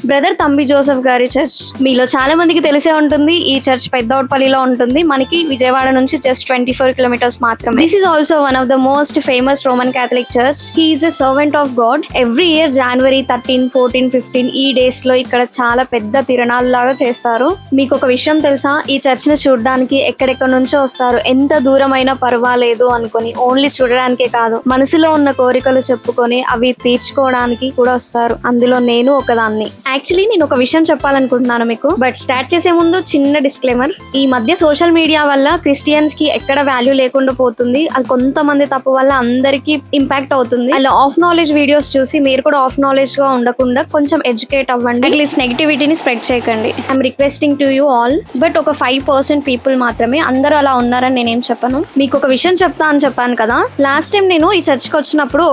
Brother తంబి Joseph గారి church మీలో చాలా మందికి తెలిసే ఉంటుంది. ఈ చర్చ్ పెద్దౌట్పల్లిలో ఉంటుంది. మనకి విజయవాడ నుంచి జస్ట్ 24 కిలోమీటర్స్ మాత్రమే. This is also one of the most famous Roman Catholic church. He is a servant of God. Every year January 13, 14, 15 ఈ డేస్ లో ఇక్కడ చాలా పెద్ద తిరణాలు లాగా చేస్తారు. మీకు ఒక విషయం తెలుసా? ఈ చర్చ్ ని చూడడానికి ఎక్కడెక్కడ నుంచో వస్తారు. ఎంత దూరం అయినా పర్వాలేదు అనుకుని, ఓన్లీ చూడడానికే కాదు, మనసులో ఉన్న కోరికలు చెప్పుకొని అవి తీర్చుకోవడానికి కూడా వస్తారు. అందులో నేను ఒకదాన్ని. యాక్చువల్లీ నేను ఒక విషయం చెప్పాలనుకుంటున్నాను మీకు, బట్ స్టార్ట్ చేసే ముందు చిన్న డిస్క్లైమర్. ఈ మధ్య సోషల్ మీడియా వల్ల క్రిస్టియన్స్ కి ఎక్కడ వాల్యూ లేకుండా పోతుంది. అది కొంతమంది తప్పు వల్ల అందరికి ఇంపాక్ట్ అవుతుంది. అలా ఆఫ్ నాలెడ్జ్ వీడియోస్ చూసి మీరు కూడా ఆఫ్ నాలెడ్జ్ గా ఉండకుండా కొంచెం ఎడ్యుకేట్ అవ్వండి. అట్లీస్ట్ నెగిటివిటీని స్ప్రెడ్ చేయకండి. I'm requesting to you all. But ఒక 5% పీపుల్ మాత్రమే, అందరూ అలా ఉన్నారని నేనేం చెప్పను. మీకు ఒక విషయం చెప్తా అని చెప్పాను కదా, లాస్ట్ టైం నేను ఈ చర్చ్కి వచ్చినప్పుడు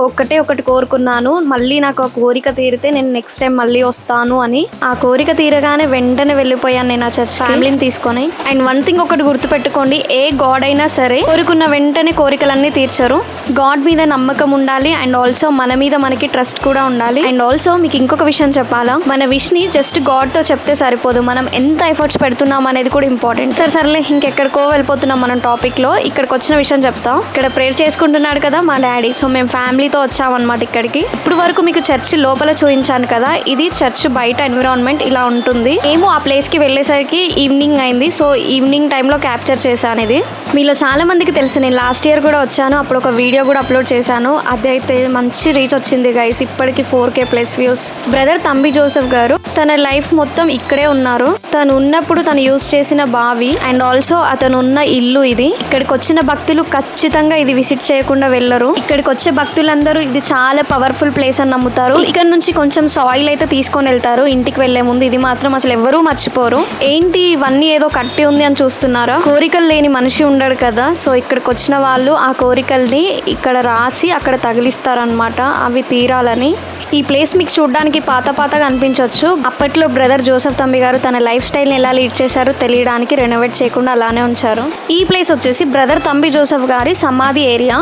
ఒకటి కోరుకున్నాను. మళ్ళీ నాకు ఆ కోరిక తీరితే నేను నెక్స్ట్ టైం మళ్ళీ వస్తాను అని. ఆ కోరిక తీరగానే వెంటనే వెళ్ళిపోయాను నేను ఆ చర్చ్ ఫ్యామిలీని తీసుకొని. అండ్ వన్ థింగ్ ఒకటి గుర్తుపెట్టుకోండి, ఏ గాడ్ అయినా సరే కోరుకున్న వెంటనే కోరికలన్నీ తీర్చరు. గాడ్ మీద నమ్మకం ఉండాలి. అండ్ ఆల్సో మన మీద మనకి ట్రస్ట్ కూడా ఉండాలి. అండ్ ఆల్సో మీకు ఇంకొక విషయం చెప్పాలా, మన విష్ ని జస్ట్ గాడ్ తో చెప్తే సరిపోదు, మనం ఎంత ఎఫర్ట్స్ పెడుతున్నాం అనేది కూడా ఇంపార్టెంట్. సర్లే ఇంకెక్కడికో వెళ్ళిపోతున్నాం మనం టాపిక్ లో. ఇక్కడికి వచ్చిన విషయం చెప్తాం. ఇక్కడ ప్రేయర్ చేసుకుంటున్నాడు కదా మా డాడీ. సో మేము ఫ్యామిలీతో వచ్చామన్నమాట ఇక్కడికి. ఇప్పుడు వరకు మీకు చర్చ్ లోపల చూపించాను కదా, ఇది చర్చ్ బయట ఎన్విరాన్మెంట్ ఇలా ఉంటుంది. మేము ఆ ప్లేస్ కి వెళ్ళేసరికి ఈవినింగ్ అయింది. సో ఈవినింగ్ టైంలో క్యాప్చర్ చేశాను ఇది. మీలో చాలా మందికి తెలుసు, నేను లాస్ట్ ఇయర్ కూడా వచ్చాను. అప్పుడు ఒక వీడియో కూడా అప్లోడ్ చేశాను. అదైతే మంచి రీచ్ వచ్చింది గైస్. ఇప్పటికి 4K ప్లస్ వ్యూస్. బ్రదర్ తంబి జోసెఫ్ గారు తన లైఫ్ మొత్తం ఇక్కడే ఉన్నారు. తను ఉన్నప్పుడు తను యూజ్ చేసిన బావి అండ్ ఆల్సో అతను ఉన్న ఇల్లు ఇది. ఇక్కడికి వచ్చిన భక్తులు ఖచ్చితంగా ఇది విజిట్ చేయకుండా వెళ్ళరు. ఇక్కడికి వచ్చే భక్తులందరూ ఇది చాలా పవర్ఫుల్ ప్లేస్ అని నమ్ముతారు. ఇక్కడ నుంచి కొంచెం సాయిల్ అయితే తీసుకొని వెళ్తారు ఇంటికి వెళ్లే ముందు. ఇది మాత్రం అసలు ఎవరూ మర్చిపోరు. ఏంటి ఇవన్నీ ఏదో కట్టి ఉంది అని చూస్తున్నారా? కోరికలు లేని మనిషి ఉండడు కదా. సో ఇక్కడికి వచ్చిన వాళ్ళు ఆ కోరికల్ని ఇక్కడ రాసి అక్కడ తగిలిస్తారనమాట, అవి తీరాలని. ఈ ప్లేస్ మీకు చూడడానికి పాతగా అనిపించవచ్చు. అప్పట్లో బ్రదర్ జోసెఫ్ తంబి గారు తన లైఫ్ స్టైల్ని ఎలా లీడ్ చేశారో తెలియడానికి రెనోవేట్ చేయకుండా అలానే ఉంచారు. ఈ ప్లేస్ వచ్చేసి బ్రదర్ తంబి జోసెఫ్ గారి సమాధి ఏరియా.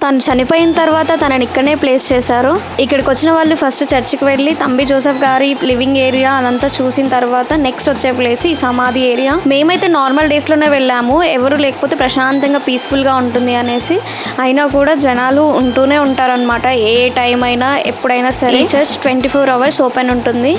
తను చనిపోయిన తర్వాత తనని ఇక్కడనే ప్లేస్ చేశారు. ఇక్కడికి వచ్చిన వాళ్ళు ఫస్ట్ చర్చికి వెళ్ళి తంబి జోసెఫ్ గారి లివింగ్ ఏరియా అదంతా చూసిన తర్వాత నెక్స్ట్ వచ్చే ప్లేస్ ఈ సమాధి ఏరియా. మేమైతే నార్మల్ డేస్లోనే వెళ్ళాము, ఎవరు లేకపోతే ప్రశాంతంగా పీస్ఫుల్గా ఉంటుంది అనేసి. అయినా కూడా జనాలు ఉంటూనే ఉంటారనమాట. ఏ టైం అయినా ఎప్పుడైనా సరే చర్చ్ 24 hours ఓపెన్ ఉంటుంది.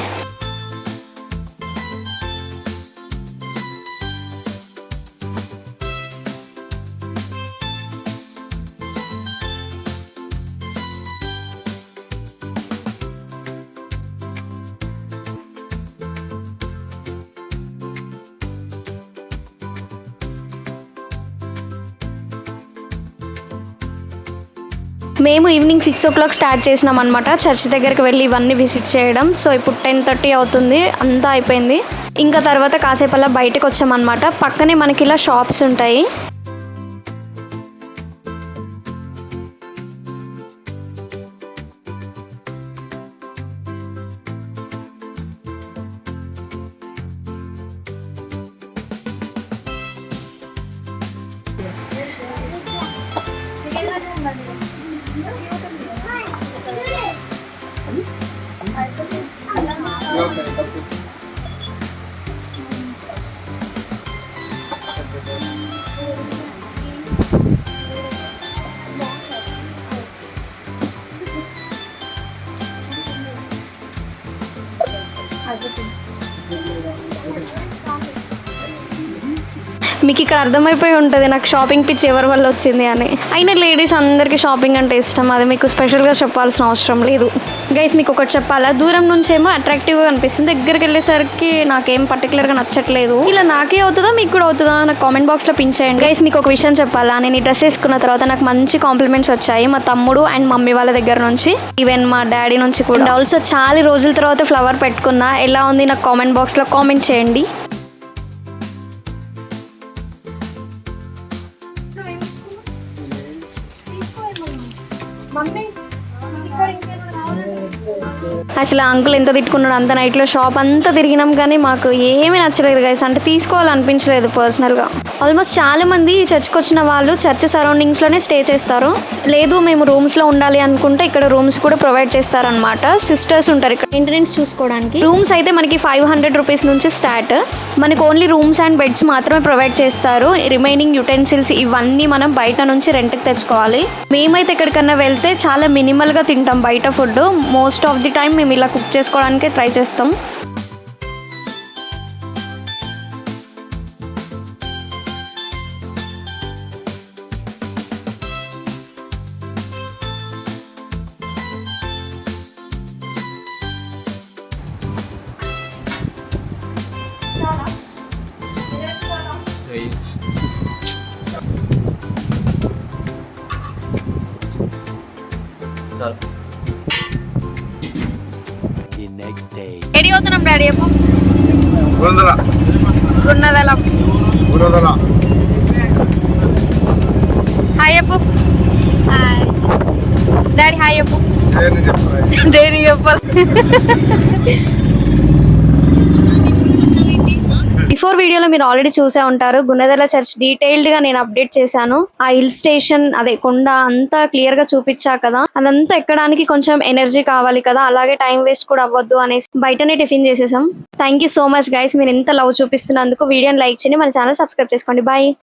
మేము ఈవినింగ్ 6 o'clock స్టార్ట్ చేసినాం అనమాట చర్చ్ దగ్గరికి వెళ్ళి ఇవన్నీ విజిట్ చేయడం. సో ఇప్పుడు 10:30 అవుతుంది, అంతా అయిపోయింది. ఇంకా తర్వాత కాసేపు అలా బయటకు వచ్చామన్నమాట. పక్కనే మనకి ఇలా షాప్స్ ఉంటాయి. మీకు ఇక్కడ అర్థమైపోయి ఉంటుంది నాకు షాపింగ్ పిచ్ ఎవరి వల్ల వచ్చింది అని. అయినా లేడీస్ అందరికీ షాపింగ్ అంటే ఇష్టం, అది మీకు స్పెషల్గా చెప్పాల్సిన అవసరం లేదు. గైస్ మీకు ఒకటి చెప్పాలా, దూరం నుంచేమో అట్రాక్టివ్గా అనిపిస్తుంది, దగ్గరికి వెళ్ళేసరికి నాకేం పర్టికులర్గా నచ్చట్లేదు. ఇలా నాకే అవుతుందా మీకు కూడా అవుతుందా నాకు కామెంట్ బాక్స్లో పిన్ చేయండి. గైస్ మీకు ఒక విషయం చెప్పాలా, నేను ఈ డ్రెస్ వేసుకున్న తర్వాత నాకు మంచి కాంప్లిమెంట్స్ వచ్చాయి మా తమ్ముడు అండ్ మమ్మీ వాళ్ళ దగ్గర నుంచి, ఈవెన్ మా డాడీ నుంచి కూడా. అండ్ ఆల్సో చాలా రోజుల తర్వాత ఫ్లవర్ పెట్టుకున్నా. ఎలా ఉంది నాకు కామెంట్ బాక్స్లో కామెంట్ చేయండి. అసలు అంకుల్ ఎంత తిట్టుకున్నాడు అంత నైట్లో. షాప్ అంతా తిరిగినాం కానీ మాకు ఏమీ నచ్చలేదు గైస్. అంటే తీసుకోవాలనిపించలేదు పర్సనల్గా. ఆల్మోస్ట్ చాలా మంది చర్చ్కి వచ్చిన వాళ్ళు చర్చ్ సరౌండింగ్స్లోనే స్టే చేస్తారు. లేదు మేము రూమ్స్లో ఉండాలి అనుకుంటే ఇక్కడ రూమ్స్ కూడా ప్రొవైడ్ చేస్తారనమాట. సిస్టర్స్ ఉంటారు ఇక్కడ మెయింటెనెన్స్ చూసుకోవడానికి. రూమ్స్ అయితే మనకి 500 రూపీస్ నుంచి స్టార్ట్. మనకి ఓన్లీ రూమ్స్ అండ్ బెడ్స్ మాత్రమే ప్రొవైడ్ చేస్తారు. రిమైనింగ్ యుటెన్సిల్స్ ఇవన్నీ మనం బయట నుంచి రెంట్కి తెచ్చుకోవాలి. మేమైతే ఎక్కడికన్నా వెళ్తే చాలా మినిమల్గా తింటాం బయట food. Most of the time మేము ఇలా కుక్ చేసుకోవడానికే ట్రై చేస్తాం. ఎడి అవుతున్నాం డాడీ చెప్పు. గున్నదల హాయ్ చెప్పు. హాయ్ డాడీ హాయ్ చెప్పు. దేని చెప్పాలి. బిఫోర్ వీడియోలో మీరు ఆల్రెడీ చూసే ఉంటారు. గున్నదల చర్చ్ డీటెయిల్డ్ గా నేను అప్డేట్ చేశాను. ఆ హిల్ స్టేషన్ అదే కొండ అంతా క్లియర్ గా చూపించా కదా. అదంతా ఎక్కడానికి కొంచెం ఎనర్జీ కావాలి కదా, అలాగే టైం వేస్ట్ కూడా అవ్వద్దు అనేసి బయటనే టిఫిన్ చేసేసాం. Thank you so much guys, మీరు ఇంత లవ్ చూపిస్తున్నందుకు. వీడియోని లైక్ చేయండి, మన ఛానల్ సబ్స్క్రైబ్ చేసుకోండి. బాయ్.